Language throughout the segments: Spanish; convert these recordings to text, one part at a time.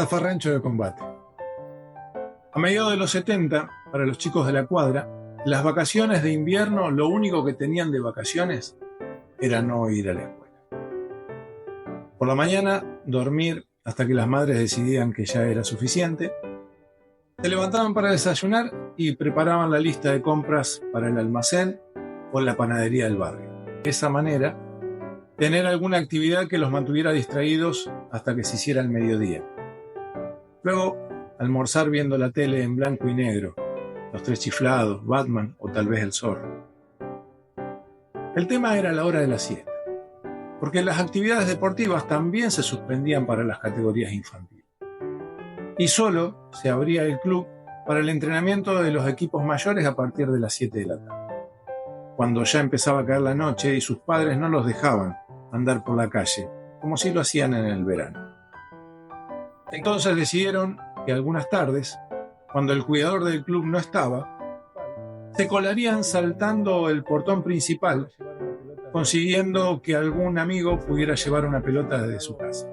Zafarrancho de combate. A mediados de los 70, para los chicos de la cuadra, las vacaciones de invierno, lo único que tenían de vacaciones era no ir a la escuela. Por la mañana, dormir hasta que las madres decidían que ya era suficiente. Se levantaban para desayunar y preparaban la lista de compras para el almacén o la panadería del barrio. De esa manera, tener alguna actividad que los mantuviera distraídos hasta que se hiciera el mediodía. Luego, almorzar viendo la tele en blanco y negro, Los Tres Chiflados, Batman o tal vez El Zorro. El tema era la hora de la siesta, porque las actividades deportivas también se suspendían para las categorías infantiles. Y solo se abría el club para el entrenamiento de los equipos mayores a partir de las 7 de la tarde, cuando ya empezaba a caer la noche y sus padres no los dejaban andar por la calle, como si lo hacían en el verano. Entonces decidieron que algunas tardes, cuando el cuidador del club no estaba, se colarían saltando el portón principal, consiguiendo que algún amigo pudiera llevar una pelota desde su casa.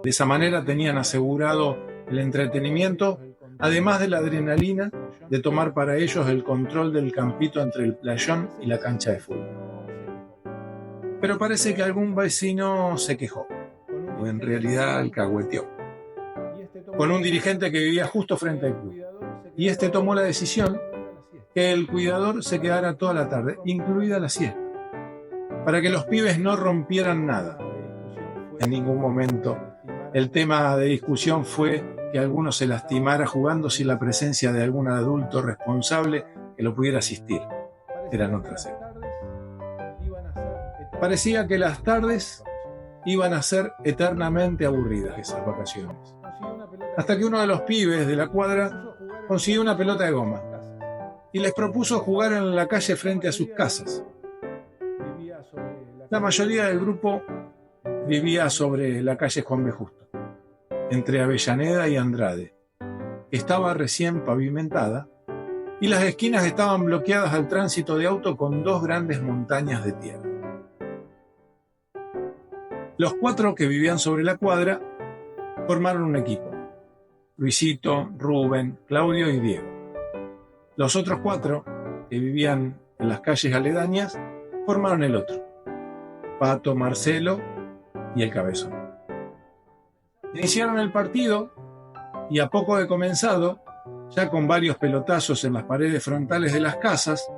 De esa manera tenían asegurado el entretenimiento, además de la adrenalina de tomar para ellos el control del campito entre el playón y la cancha de fútbol. Pero parece que algún vecino se quejó, o en realidad alcahueteó, con un dirigente que vivía justo frente al club. Y este tomó la decisión que el cuidador se quedara toda la tarde, incluida la siesta, para que los pibes no rompieran nada. En ningún momento el tema de discusión fue que alguno se lastimara jugando sin la presencia de algún adulto responsable que lo pudiera asistir. Eran otras épocas. Parecía que las tardes iban a ser eternamente aburridas esas vacaciones. Hasta que uno de los pibes de la cuadra consiguió una pelota de goma y les propuso jugar en la calle frente a sus casas. La mayoría del grupo vivía sobre la calle Juan B. Justo, entre Avellaneda y Andrade. Estaba recién pavimentada y las esquinas estaban bloqueadas al tránsito de auto con dos grandes montañas de tierra. Los 4 que vivían sobre la cuadra formaron un equipo: Luisito, Rubén, Claudio y Diego. Los otros 4 que vivían en las calles aledañas formaron el otro: Pato, Marcelo y el Cabezón. Iniciaron el partido y a poco de comenzado, ya con varios pelotazos en las paredes frontales de las casas,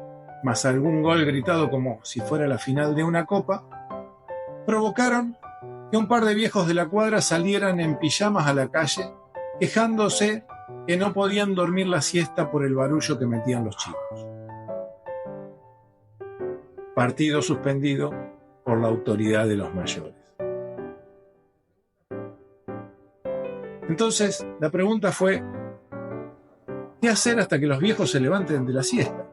más algún gol gritado como si fuera la final de una copa, provocaron que un par de viejos de la cuadra salieran en pijamas a la calle, quejándose que no podían dormir la siesta por el barullo que metían los chicos. Partido suspendido por la autoridad de los mayores. Entonces, la pregunta fue: ¿qué hacer hasta que los viejos se levanten de la siesta?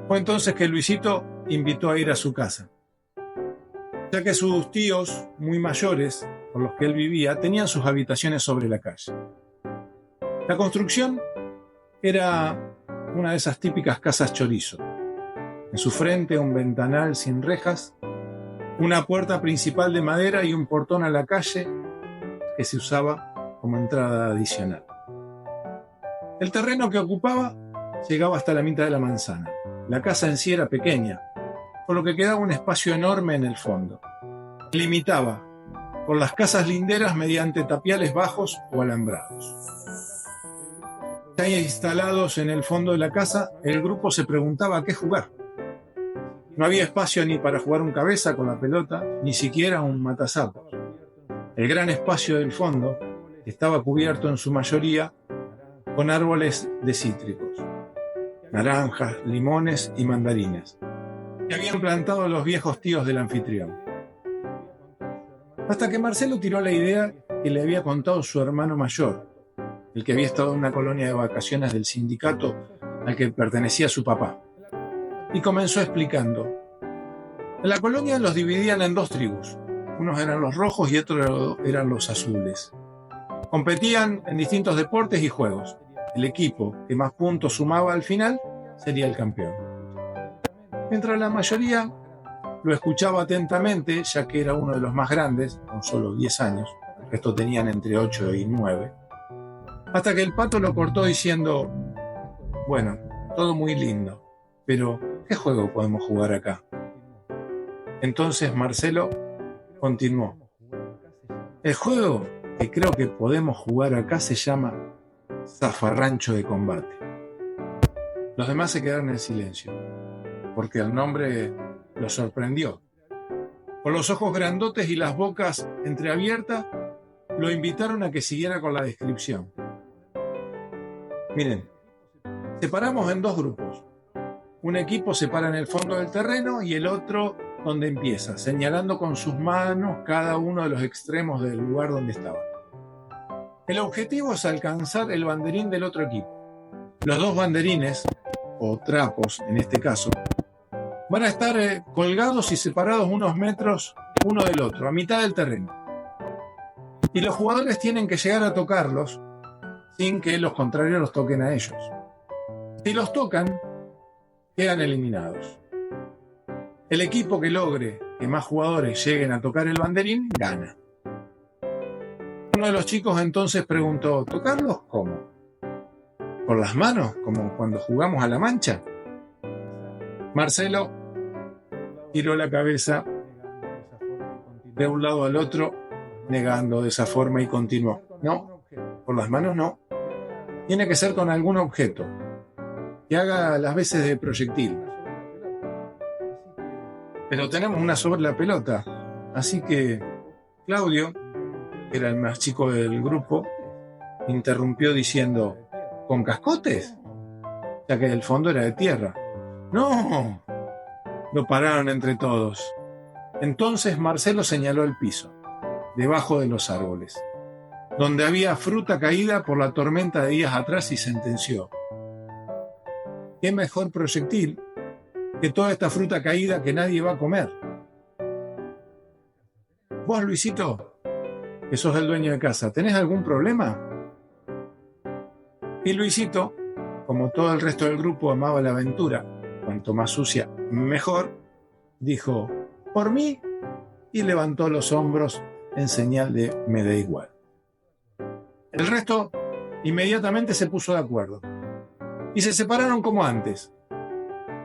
Fue entonces que Luisito invitó a ir a su casa, ya que sus tíos, muy mayores, con los que él vivía, tenían sus habitaciones sobre la calle. La construcción era una de esas típicas casas chorizo. En su frente un ventanal sin rejas, una puerta principal de madera y un portón a la calle que se usaba como entrada adicional. El terreno que ocupaba llegaba hasta la mitad de la manzana. La casa en sí era pequeña, por lo que quedaba un espacio enorme en el fondo. Limitaba por las casas linderas mediante tapiales bajos o alambrados. Ya instalados en el fondo de la casa, el grupo se preguntaba a qué jugar. No había espacio ni para jugar un cabeza con la pelota, ni siquiera un matazapos. El gran espacio del fondo estaba cubierto en su mayoría con árboles de cítricos, naranjas, limones y mandarinas, que habían plantado los viejos tíos del anfitrión. Hasta que Marcelo tiró la idea que le había contado su hermano mayor, el que había estado en una colonia de vacaciones del sindicato al que pertenecía su papá, y comenzó explicando. En la colonia los dividían en 2 tribus. Unos eran los rojos y otros eran los azules. Competían en distintos deportes y juegos. El equipo que más puntos sumaba al final sería el campeón. Mientras la mayoría lo escuchaba atentamente, ya que era uno de los más grandes, con solo 10 años, el resto tenían entre 8 y 9, hasta que el Pato lo cortó diciendo: bueno, todo muy lindo, pero ¿qué juego podemos jugar acá? Entonces Marcelo continuó: el juego que creo que podemos jugar acá se llama Zafarrancho de Combate. Los demás se quedaron en silencio, porque el nombre los sorprendió. Con los ojos grandotes y las bocas entreabiertas, lo invitaron a que siguiera con la descripción. Miren, separamos en dos grupos. Un equipo se para en el fondo del terreno y el otro donde empieza, señalando con sus manos cada uno de los extremos del lugar donde estaba. El objetivo es alcanzar el banderín del otro equipo. Los dos banderines, o trapos en este caso, van a estar colgados y separados unos metros uno del otro, a mitad del terreno. Y los jugadores tienen que llegar a tocarlos sin que los contrarios los toquen a ellos. Si los tocan, quedan eliminados. El equipo que logre que más jugadores lleguen a tocar el banderín, gana. Uno de los chicos entonces preguntó: ¿tocarlos cómo? ¿Con las manos, como cuando jugamos a la mancha? Marcelo giró la cabeza de un lado al otro, negando de esa forma, y continuó: no, por las manos no. Tiene que ser con algún objeto que haga las veces de proyectil. Pero tenemos una sola pelota, así que Claudio, que era el más chico del grupo, interrumpió diciendo: ¿con cascotes? Ya que el fondo era de tierra. ¡No! Lo pararon entre todos. Entonces Marcelo señaló el piso, debajo de los árboles, donde había fruta caída por la tormenta de días atrás, y sentenció: ¿qué mejor proyectil que toda esta fruta caída que nadie va a comer? Vos, Luisito, que sos el dueño de casa, ¿tenés algún problema? Y Luisito, como todo el resto del grupo, amaba la aventura, cuanto más sucia, mejor, dijo: por mí, y levantó los hombros en señal de me da igual. El resto inmediatamente se puso de acuerdo y se separaron como antes.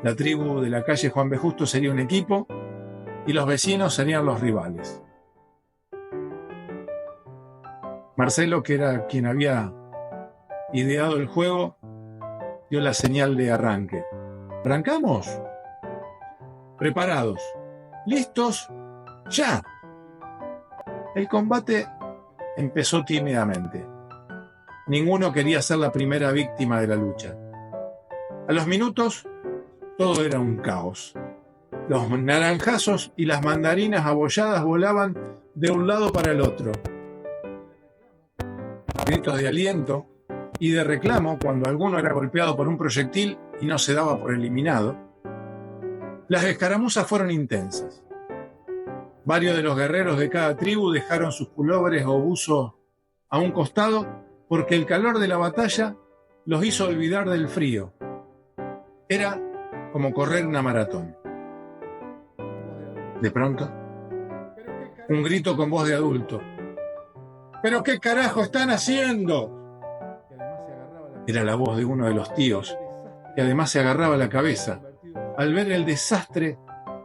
La tribu de la calle Juan B. Justo sería un equipo y los vecinos serían los rivales. Marcelo, que era quien había ideado el juego, dio la señal de arranque. ¿Arrancamos? Preparados. ¿Listos? ¡Ya! El combate empezó tímidamente. Ninguno quería ser la primera víctima de la lucha. A los minutos, todo era un caos. Los naranjazos y las mandarinas abolladas volaban de un lado para el otro. Gritos de aliento y de reclamo cuando alguno era golpeado por un proyectil y no se daba por eliminado. Las escaramuzas fueron intensas. Varios de los guerreros de cada tribu dejaron sus pulobres o buzos a un costado porque el calor de la batalla los hizo olvidar del frío. Era como correr una maratón. De pronto, un grito con voz de adulto: ¿pero qué carajo están haciendo? Era la voz de uno de los tíos, que además se agarraba la cabeza al ver el desastre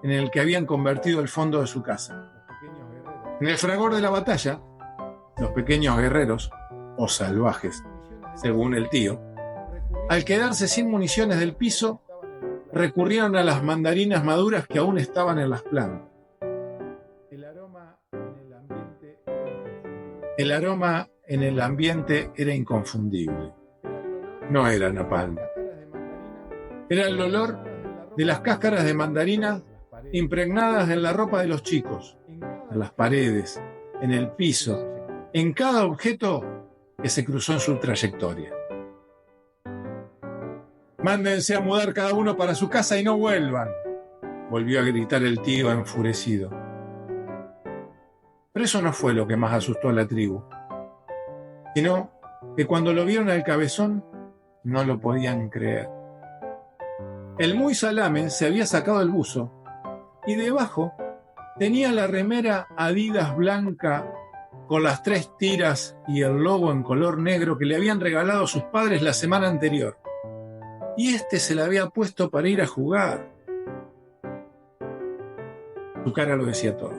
en el que habían convertido el fondo de su casa. En el fragor de la batalla, los pequeños guerreros, o salvajes, según el tío, al quedarse sin municiones del piso, recurrieron a las mandarinas maduras que aún estaban en las plantas. El aroma en el ambiente era inconfundible. No era napalm. Era el olor de las cáscaras de mandarina impregnadas en la ropa de los chicos, en las paredes, en el piso, en cada objeto que se cruzó en su trayectoria. «Mándense a mudar cada uno para su casa y no vuelvan», volvió a gritar el tío enfurecido. Pero eso no fue lo que más asustó a la tribu, sino que cuando lo vieron al cabezón no lo podían creer. El muy salame se había sacado el buzo y debajo tenía la remera Adidas blanca con las 3 tiras y el logo en color negro que le habían regalado sus padres la semana anterior. Y este se la había puesto para ir a jugar. Su cara lo decía todo.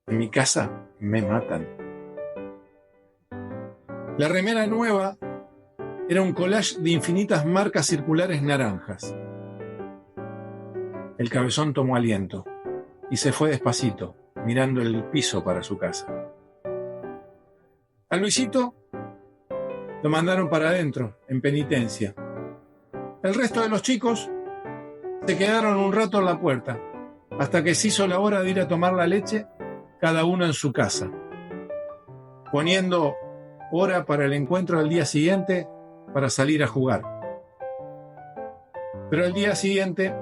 En mi casa me matan. La remera nueva era un collage de infinitas marcas circulares naranjas. El cabezón tomó aliento y se fue despacito, mirando el piso para su casa. A Luisito lo mandaron para adentro, en penitencia. El resto de los chicos se quedaron un rato en la puerta, hasta que se hizo la hora de ir a tomar la leche, cada uno en su casa, poniendo hora para el encuentro del día siguiente para salir a jugar. Pero el día siguiente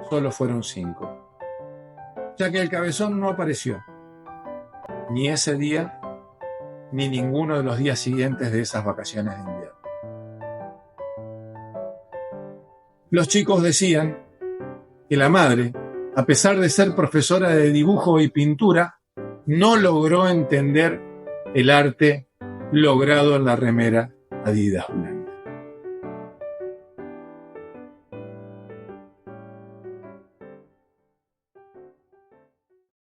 solo fueron 5, ya que el cabezón no apareció, ni ese día, ni ninguno de los días siguientes de esas vacaciones de invierno. Los chicos decían que la madre, a pesar de ser profesora de dibujo y pintura, no logró entender el arte logrado en la remera Adidas blanca.